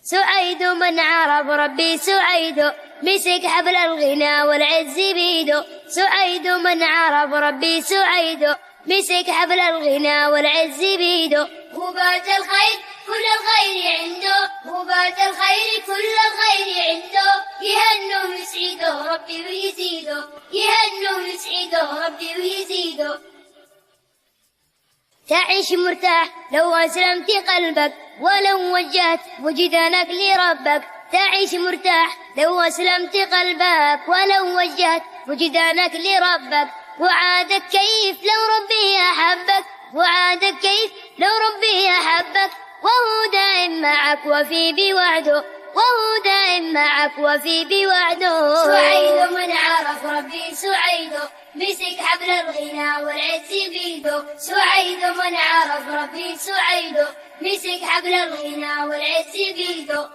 سعيد من عرف ربي سعيد، مسك حبل الغنى والعز بيده. سعيد من عرف ربي سعيد، مسك حبل الغنى والعز بيده. وبات الخير كل الخير عنده، وبات الخير كل الخير عنده. يهنوا يسعده ربي ويزيده، يهنوا يسعده ربي ويزيده. تعيش مرتاح لو أسلمت قلبك، ولو وجهت وجدانك لربك. تعيش مرتاح لو أسلمت قلبك، ولو وجهت وجدانك لربك. وعادك كيف لو ربي أحبك، وعادك كيف لو ربي أحبك. وهو دائم معك وفي بوعده، وهو دائم معك وفي بوعده. سعيد من عرف ربي سعيد، مسك حبل الغنى والعز بيده. سعيد من عرف ربي سعيد، مسك حبل الغنى والعز بيده.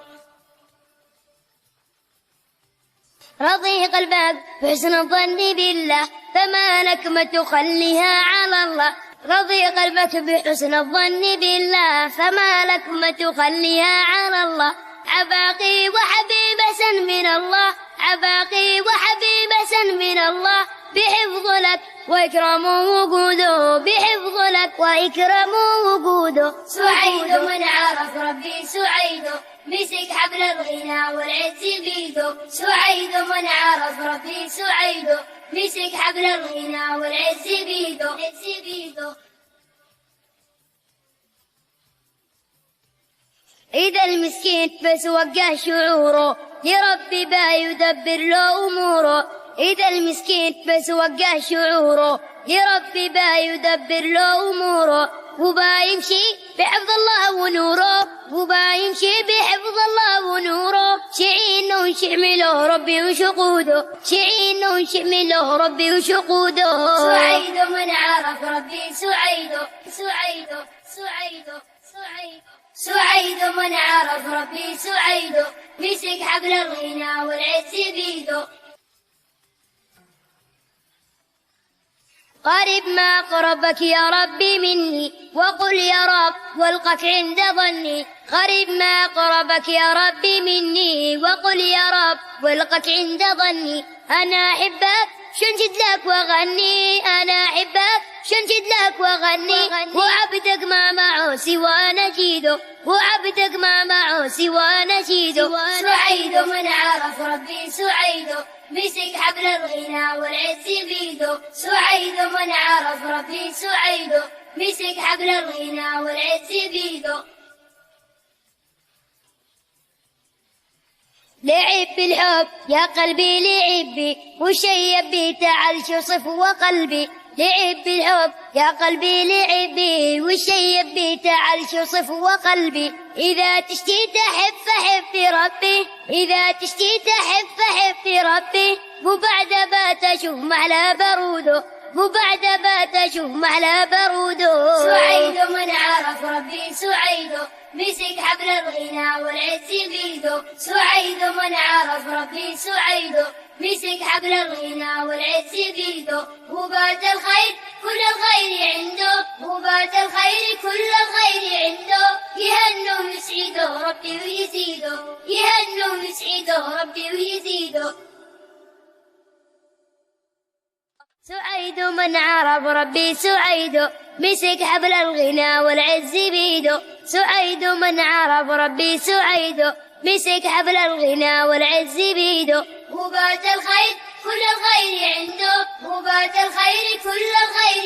رضي قلبك بحسن الظن بالله، فما لك ما تخليها على الله. رضي قلبك بحسن الظن بالله، فما لك ما تخليها على الله. عباقي وحبيبة من الله، عباقي وحبيبة من الله. بحفظ لك وإكرام وجوده، بحفظ لك وإكرام وجوده. سعيد من عرف ربي سعيد، مسك حبل الغنى والعز بيده. سعيد من عرف ربي سعيد، مسك حبل الغنى والعز بيده. إذا المسكين بس وقع شعوره، لربي با يدبر له أموره. إذا المسكين بس وقع شعوره، لربي با يدبر له أموره. وبا يمشي بحفظ الله ونوره، وبا يمشي بحفظ الله ونوره. شعين ونشعمله ربي وشقوده، شعين ونشعمله ربي وشقوده. سعيد من عرف ربي سعيد، سعيد سعيد سعيد. سعيد من عرف ربي سعيد، مسك حبل الغنى والعز بيده. قرب ما قربك يا ربي مني، وقل يا رب والقك عند ظني. قرب ما قربك يا ربي مني، وقل يا رب والقك عند ظني. أنا أحبك شنجد لك وغني، أنا أحبك شنجد لك وغني. وعبدك ما معه سوى نجيده، وعبدك ما معه سوى نجيده. سعيد من عرف ربي سعيد، مسك حبل الغنى والعز بيده. سعيد من عرف ربي سعيد، مسك حبل الغنى والعز بيده. لعب بالحب يا قلبي لعب بي، وشيب بي تعال شو صفو قلبي. لعب بالحب يا قلبي لعب بي، وشيب بي تعال شو صفو قلبي. إذا تشتي تحب فحب في ربي، إذا تشتي تحب فحب في ربي. وبعد بات أشوف محلى بروده، وبعد بات أشوف محلى بروده. سعيد من عرف ربي سعيد، مسك حبل الغنى والعز بيده. سعيد من عرف ربي سعيد، مسك حبل الغنى والعز بيده. وبات الخير كل الخير عنده، وبات الخير كل الخير عنده. يهنوا يسعده ربي ويزيده، يهنوا يسعده ربي ويزيده. سعيد من عرف ربي سعيد، مسك حبل الغنى والعز بيده. سعيد من عرف ربي سعيد، مسك حبل الغنى والعز بيده. وبات الخير كل الخير عنده، وبات الخير كل الخير